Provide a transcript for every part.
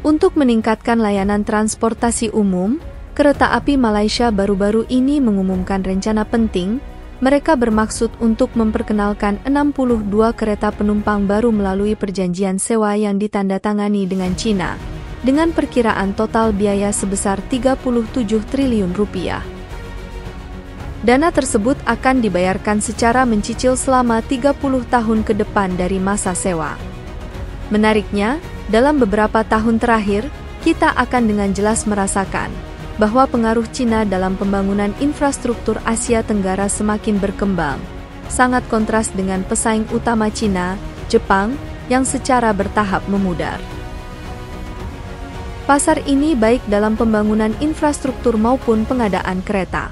Untuk meningkatkan layanan transportasi umum, Kereta Api Malaysia baru-baru ini mengumumkan rencana penting. Mereka bermaksud untuk memperkenalkan 62 kereta penumpang baru melalui perjanjian sewa yang ditandatangani dengan China, dengan perkiraan total biaya sebesar 37 triliun rupiah. Dana tersebut akan dibayarkan secara mencicil selama 30 tahun ke depan dari masa sewa. Menariknya, dalam beberapa tahun terakhir, kita akan dengan jelas merasakan bahwa pengaruh Cina dalam pembangunan infrastruktur Asia Tenggara semakin berkembang, sangat kontras dengan pesaing utama Cina, Jepang, yang secara bertahap memudar. Pasar ini baik dalam pembangunan infrastruktur maupun pengadaan kereta.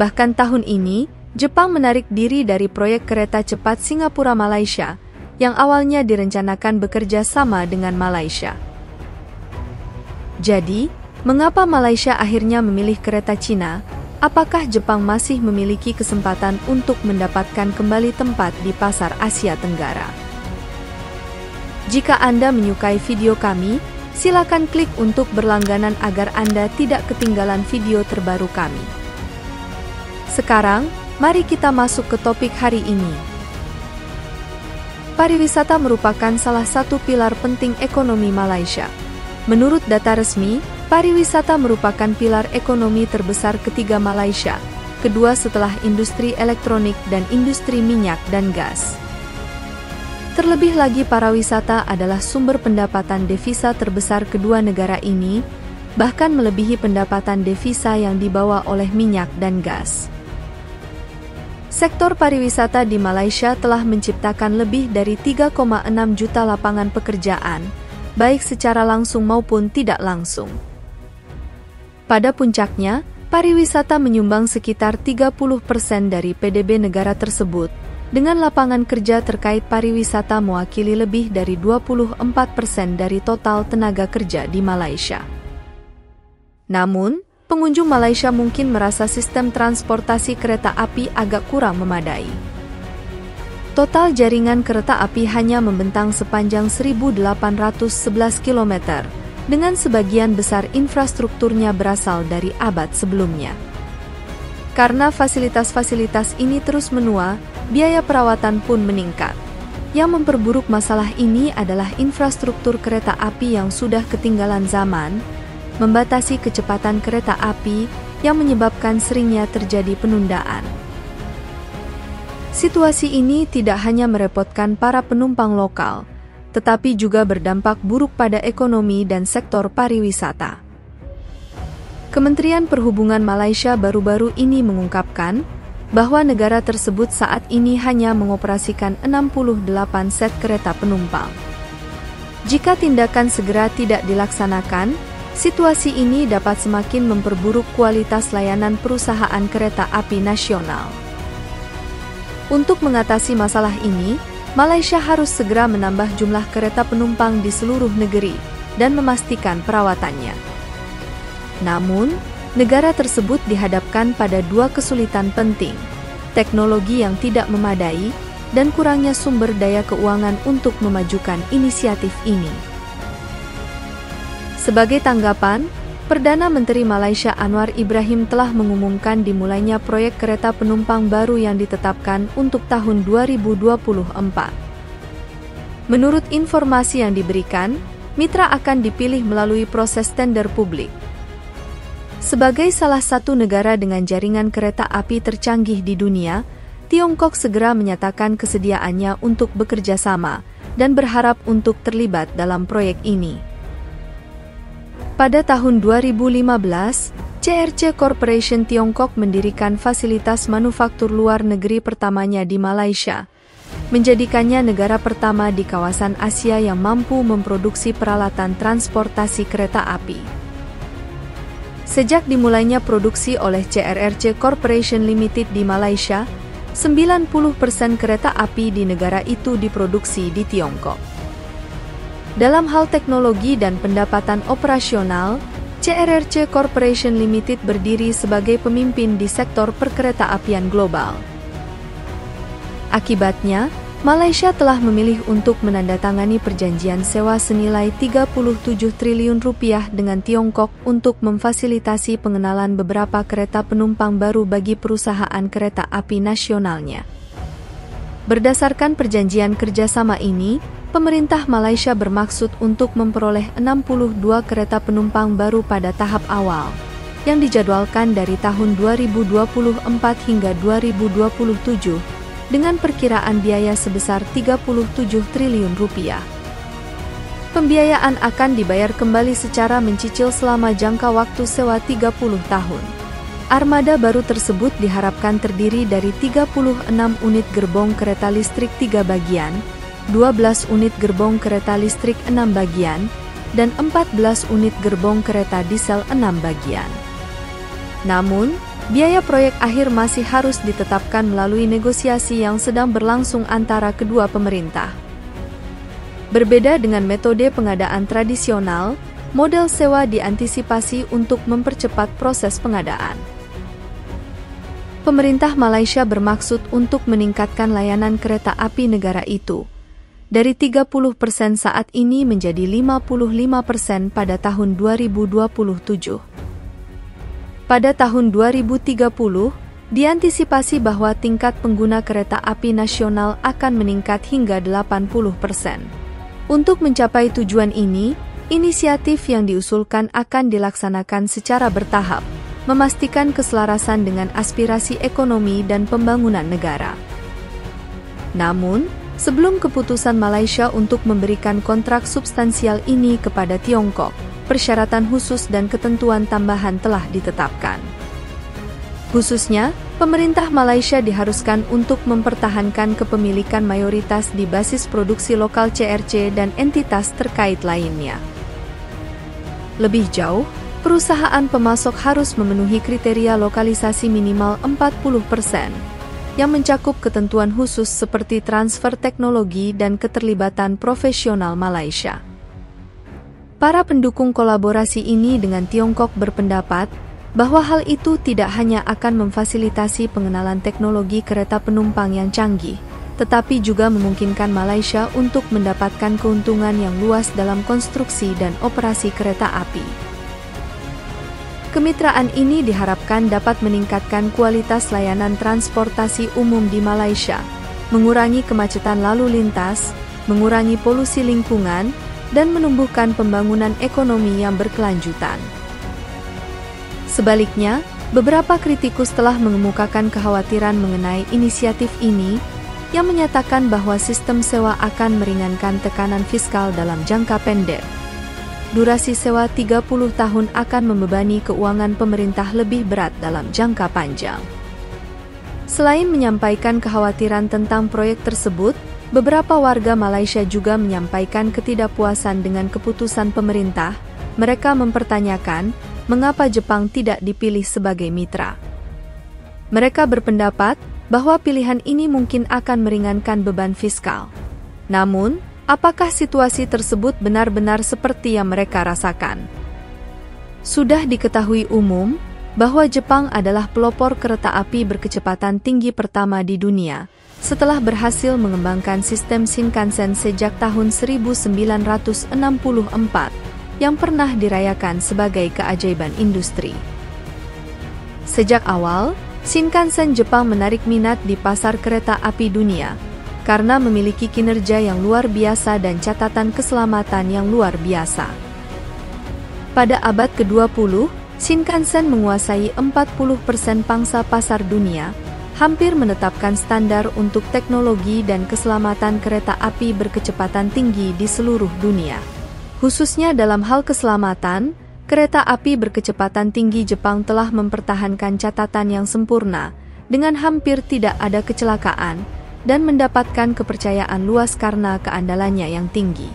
Bahkan tahun ini, Jepang menarik diri dari proyek kereta cepat Singapura-Malaysia, yang awalnya direncanakan bekerja sama dengan Malaysia. Jadi, mengapa Malaysia akhirnya memilih kereta Cina? Apakah Jepang masih memiliki kesempatan untuk mendapatkan kembali tempat di pasar Asia Tenggara? Jika Anda menyukai video kami, silakan klik untuk berlangganan agar Anda tidak ketinggalan video terbaru kami. Sekarang, mari kita masuk ke topik hari ini. Pariwisata merupakan salah satu pilar penting ekonomi Malaysia. Menurut data resmi, pariwisata merupakan pilar ekonomi terbesar ketiga Malaysia, kedua setelah industri elektronik dan industri minyak dan gas. Terlebih lagi pariwisata adalah sumber pendapatan devisa terbesar kedua negara ini, bahkan melebihi pendapatan devisa yang dibawa oleh minyak dan gas. Sektor pariwisata di Malaysia telah menciptakan lebih dari 3,6 juta lapangan pekerjaan, baik secara langsung maupun tidak langsung. Pada puncaknya, pariwisata menyumbang sekitar 30% dari PDB negara tersebut, dengan lapangan kerja terkait pariwisata mewakili lebih dari 24% dari total tenaga kerja di Malaysia. Namun, pengunjung Malaysia mungkin merasa sistem transportasi kereta api agak kurang memadai. Total jaringan kereta api hanya membentang sepanjang 1.811 km, dengan sebagian besar infrastrukturnya berasal dari abad sebelumnya. Karena fasilitas-fasilitas ini terus menua, biaya perawatan pun meningkat. Yang memperburuk masalah ini adalah infrastruktur kereta api yang sudah ketinggalan zaman, membatasi kecepatan kereta api yang menyebabkan seringnya terjadi penundaan. Situasi ini tidak hanya merepotkan para penumpang lokal, tetapi juga berdampak buruk pada ekonomi dan sektor pariwisata. Kementerian Perhubungan Malaysia baru-baru ini mengungkapkan bahwa negara tersebut saat ini hanya mengoperasikan 68 set kereta penumpang. Jika tindakan segera tidak dilaksanakan, situasi ini dapat semakin memperburuk kualitas layanan perusahaan kereta api nasional. Untuk mengatasi masalah ini, Malaysia harus segera menambah jumlah kereta penumpang di seluruh negeri dan memastikan perawatannya. Namun, negara tersebut dihadapkan pada dua kesulitan penting, teknologi yang tidak memadai dan kurangnya sumber daya keuangan untuk memajukan inisiatif ini. Sebagai tanggapan, Perdana Menteri Malaysia Anwar Ibrahim telah mengumumkan dimulainya proyek kereta penumpang baru yang ditetapkan untuk tahun 2024. Menurut informasi yang diberikan, mitra akan dipilih melalui proses tender publik. Sebagai salah satu negara dengan jaringan kereta api tercanggih di dunia, Tiongkok segera menyatakan kesediaannya untuk bekerja sama dan berharap untuk terlibat dalam proyek ini. Pada tahun 2015, CRC Corporation Tiongkok mendirikan fasilitas manufaktur luar negeri pertamanya di Malaysia, menjadikannya negara pertama di kawasan Asia yang mampu memproduksi peralatan transportasi kereta api. Sejak dimulainya produksi oleh CRRC Corporation Limited di Malaysia, 90% kereta api di negara itu diproduksi di Tiongkok. Dalam hal teknologi dan pendapatan operasional, CRRC Corporation Limited berdiri sebagai pemimpin di sektor perkeretaapian global. Akibatnya, Malaysia telah memilih untuk menandatangani perjanjian sewa senilai 37 triliun rupiah dengan Tiongkok untuk memfasilitasi pengenalan beberapa kereta penumpang baru bagi perusahaan kereta api nasionalnya. Berdasarkan perjanjian kerjasama ini, pemerintah Malaysia bermaksud untuk memperoleh 62 kereta penumpang baru pada tahap awal, yang dijadwalkan dari tahun 2024 hingga 2027, dengan perkiraan biaya sebesar 37 triliun rupiah. Pembiayaan akan dibayar kembali secara mencicil selama jangka waktu sewa 30 tahun. Armada baru tersebut diharapkan terdiri dari 36 unit gerbong kereta listrik 3 bagian, 12 unit gerbong kereta listrik 6 bagian, dan 14 unit gerbong kereta diesel 6 bagian. Namun, biaya proyek akhir masih harus ditetapkan melalui negosiasi yang sedang berlangsung antara kedua pemerintah. Berbeda dengan metode pengadaan tradisional, model sewa diantisipasi untuk mempercepat proses pengadaan. Pemerintah Malaysia bermaksud untuk meningkatkan layanan kereta api negara itu dari 30% saat ini menjadi 55% pada tahun 2027. Pada tahun 2030, diantisipasi bahwa tingkat pengguna kereta api nasional akan meningkat hingga 80%. Untuk mencapai tujuan ini, inisiatif yang diusulkan akan dilaksanakan secara bertahap, memastikan keselarasan dengan aspirasi ekonomi dan pembangunan negara. Namun, sebelum keputusan Malaysia untuk memberikan kontrak substansial ini kepada Tiongkok, persyaratan khusus dan ketentuan tambahan telah ditetapkan. Khususnya, pemerintah Malaysia diharuskan untuk mempertahankan kepemilikan mayoritas di basis produksi lokal CRC dan entitas terkait lainnya. Lebih jauh, perusahaan pemasok harus memenuhi kriteria lokalisasi minimal 40%, yang mencakup ketentuan khusus seperti transfer teknologi dan keterlibatan profesional Malaysia. Para pendukung kolaborasi ini dengan Tiongkok berpendapat bahwa hal itu tidak hanya akan memfasilitasi pengenalan teknologi kereta penumpang yang canggih, tetapi juga memungkinkan Malaysia untuk mendapatkan keuntungan yang luas dalam konstruksi dan operasi kereta api. Kemitraan ini diharapkan dapat meningkatkan kualitas layanan transportasi umum di Malaysia, mengurangi kemacetan lalu lintas, mengurangi polusi lingkungan, dan menumbuhkan pembangunan ekonomi yang berkelanjutan. Sebaliknya, beberapa kritikus telah mengemukakan kekhawatiran mengenai inisiatif ini, yang menyatakan bahwa sistem sewa akan meringankan tekanan fiskal dalam jangka pendek. Durasi sewa 30 tahun akan membebani keuangan pemerintah lebih berat dalam jangka panjang. Selain menyampaikan kekhawatiran tentang proyek tersebut, beberapa warga Malaysia juga menyampaikan ketidakpuasan dengan keputusan pemerintah. Mereka mempertanyakan mengapa Jepang tidak dipilih sebagai mitra. Mereka berpendapat bahwa pilihan ini mungkin akan meringankan beban fiskal. Namun, apakah situasi tersebut benar-benar seperti yang mereka rasakan? Sudah diketahui umum bahwa Jepang adalah pelopor kereta api berkecepatan tinggi pertama di dunia, setelah berhasil mengembangkan sistem Shinkansen sejak tahun 1964, yang pernah dirayakan sebagai keajaiban industri. Sejak awal, Shinkansen Jepang menarik minat di pasar kereta api dunia, karena memiliki kinerja yang luar biasa dan catatan keselamatan yang luar biasa. Pada abad ke-20, Shinkansen menguasai 40% pangsa pasar dunia, hampir menetapkan standar untuk teknologi dan keselamatan kereta api berkecepatan tinggi di seluruh dunia. Khususnya dalam hal keselamatan, kereta api berkecepatan tinggi Jepang telah mempertahankan catatan yang sempurna, dengan hampir tidak ada kecelakaan, dan mendapatkan kepercayaan luas karena keandalannya yang tinggi.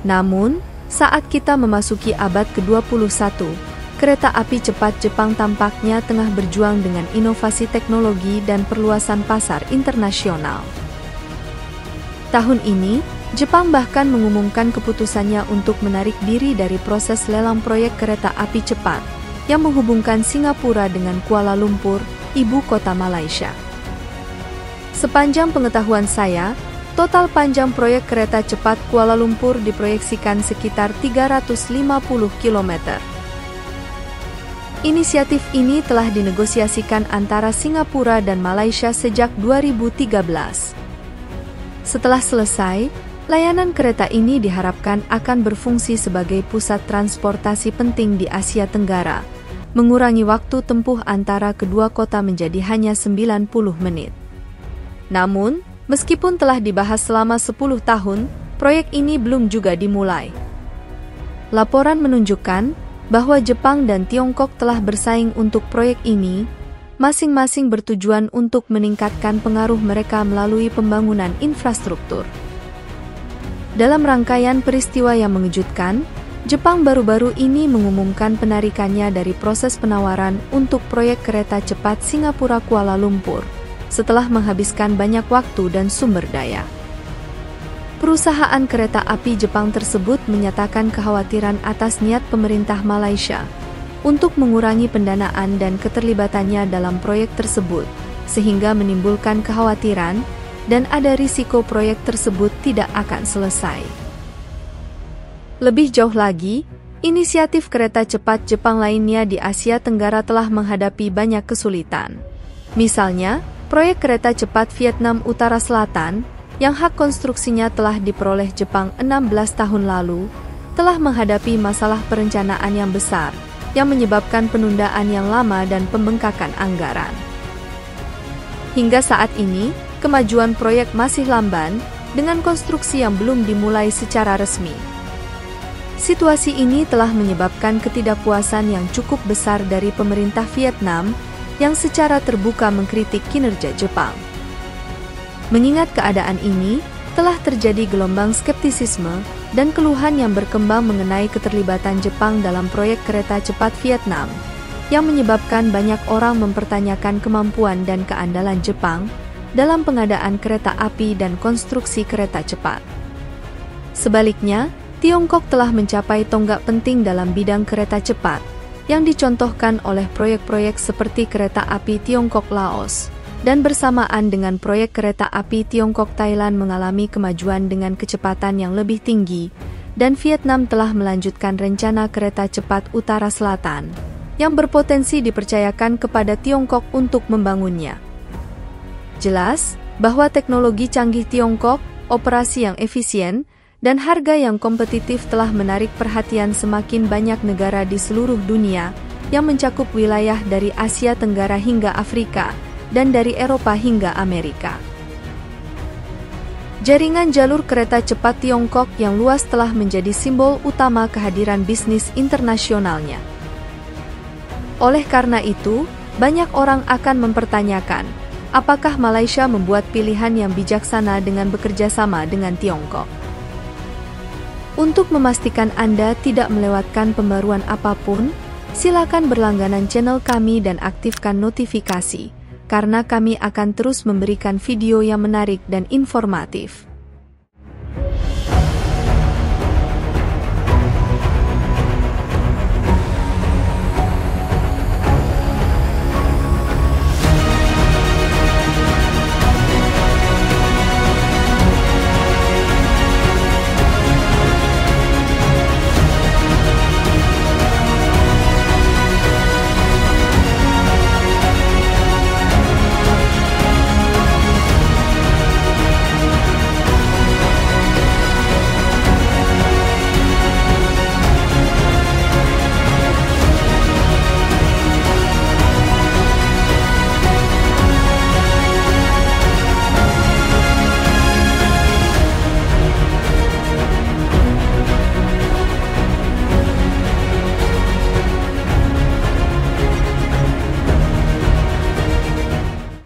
Namun, saat kita memasuki abad ke-21, kereta api cepat Jepang tampaknya tengah berjuang dengan inovasi teknologi dan perluasan pasar internasional. Tahun ini, Jepang bahkan mengumumkan keputusannya untuk menarik diri dari proses lelang proyek kereta api cepat yang menghubungkan Singapura dengan Kuala Lumpur, ibu kota Malaysia. Sepanjang pengetahuan saya, total panjang proyek kereta cepat Kuala Lumpur diproyeksikan sekitar 350 km. Inisiatif ini telah dinegosiasikan antara Singapura dan Malaysia sejak 2013. Setelah selesai, layanan kereta ini diharapkan akan berfungsi sebagai pusat transportasi penting di Asia Tenggara, mengurangi waktu tempuh antara kedua kota menjadi hanya 90 menit. Namun, meskipun telah dibahas selama 10 tahun, proyek ini belum juga dimulai. Laporan menunjukkan bahwa Jepang dan Tiongkok telah bersaing untuk proyek ini, masing-masing bertujuan untuk meningkatkan pengaruh mereka melalui pembangunan infrastruktur. Dalam rangkaian peristiwa yang mengejutkan, Jepang baru-baru ini mengumumkan penarikannya dari proses penawaran untuk proyek kereta cepat Singapura Kuala Lumpur, setelah menghabiskan banyak waktu dan sumber daya. Perusahaan kereta api Jepang tersebut menyatakan kekhawatiran atas niat pemerintah Malaysia untuk mengurangi pendanaan dan keterlibatannya dalam proyek tersebut, sehingga menimbulkan kekhawatiran dan ada risiko proyek tersebut tidak akan selesai. Lebih jauh lagi, inisiatif kereta cepat Jepang lainnya di Asia Tenggara telah menghadapi banyak kesulitan. Misalnya, proyek kereta cepat Vietnam Utara Selatan, yang hak konstruksinya telah diperoleh Jepang 16 tahun lalu, telah menghadapi masalah perencanaan yang besar, yang menyebabkan penundaan yang lama dan pembengkakan anggaran. Hingga saat ini, kemajuan proyek masih lamban, dengan konstruksi yang belum dimulai secara resmi. Situasi ini telah menyebabkan ketidakpuasan yang cukup besar dari pemerintah Vietnam, yang secara terbuka mengkritik kinerja Jepang. Mengingat keadaan ini, telah terjadi gelombang skeptisisme dan keluhan yang berkembang mengenai keterlibatan Jepang dalam proyek kereta cepat Vietnam, yang menyebabkan banyak orang mempertanyakan kemampuan dan keandalan Jepang dalam pengadaan kereta api dan konstruksi kereta cepat. Sebaliknya, Tiongkok telah mencapai tonggak penting dalam bidang kereta cepat, yang dicontohkan oleh proyek-proyek seperti kereta api Tiongkok-Laos, dan bersamaan dengan proyek kereta api Tiongkok-Thailand mengalami kemajuan dengan kecepatan yang lebih tinggi, dan Vietnam telah melanjutkan rencana kereta cepat Utara Selatan, yang berpotensi dipercayakan kepada Tiongkok untuk membangunnya. Jelas bahwa teknologi canggih Tiongkok, operasi yang efisien, dan harga yang kompetitif telah menarik perhatian semakin banyak negara di seluruh dunia, yang mencakup wilayah dari Asia Tenggara hingga Afrika, dan dari Eropa hingga Amerika. Jaringan jalur kereta cepat Tiongkok yang luas telah menjadi simbol utama kehadiran bisnis internasionalnya. Oleh karena itu, banyak orang akan mempertanyakan, apakah Malaysia membuat pilihan yang bijaksana dengan bekerja sama dengan Tiongkok. Untuk memastikan Anda tidak melewatkan pembaruan apapun, silakan berlangganan channel kami dan aktifkan notifikasi, karena kami akan terus memberikan video yang menarik dan informatif.